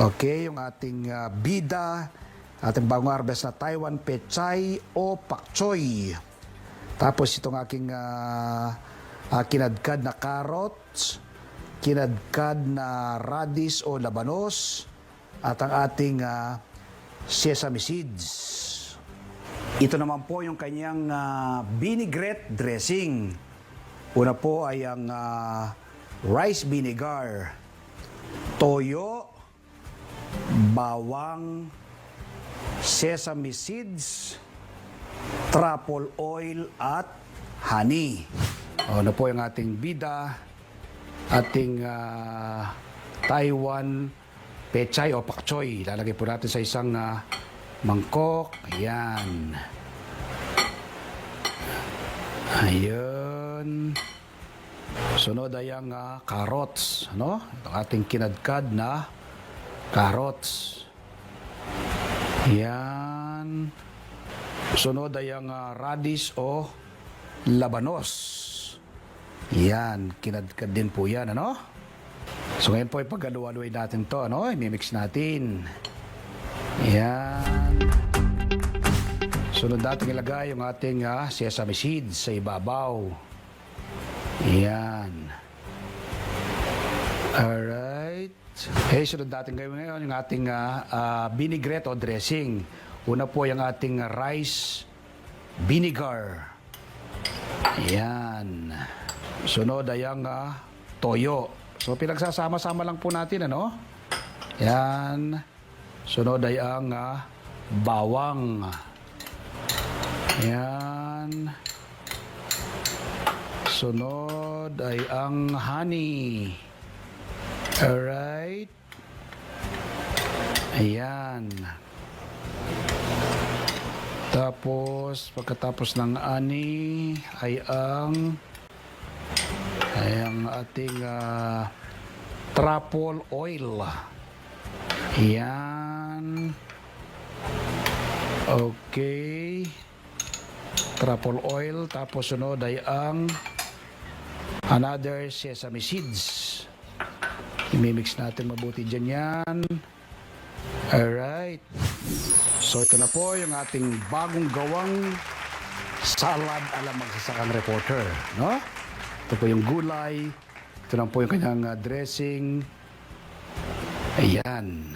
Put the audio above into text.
Okay, yung ating bida, ating bagong harvest na Taiwan Pechay o Pak Choy. Tapos itong aking kinadkad na carrots, kinadkad na radish o labanos, at ang ating sesame seeds. Ito naman po yung kanyang vinaigrette dressing. Una po ay ang rice vinegar, toyo, bawang, sesame seeds, truffle oil at honey. Ano po yung ating bida, ating Taiwan Pechay o Pak Choy. Lalagay po natin sa isang mangkok. Ayan. Ayan. Sunod ay ang carrots. Ano? Itong ating kinadkad na carrots. Yan. Sunod ay ang radish o labanos. Yan. Kinadkad din po yan. Ano? So ngayon po ay paghaluhaluin natin to. Ano? I-mix natin. Yan. Sunod natin ilagay yung ating sesame seeds sa ibabaw. Yan. Alright. Okay, sunod natin gawin ngayon yung ating vinaigrette o dressing. Una po yung ating rice vinegar. Yan. Sunod ay ang toyo. So pinagsasama-sama lang po natin, ano? Yan. Sunod ay ang bawang. Yan. Sunod ay ang honey. Alright. Ayan. Tapos, pagkatapos ng honey, ay ang ating truffle oil. Ayan. Okay. Truffle oil. Tapos sunod ay ang another sesame seeds. I-mix natin mabuti dyan yan. Alright. So ito na po yung ating bagong gawang salad ala magsasakang reporter. No? Ito po yung gulay. Ito lang po yung kanyang dressing. Ayan.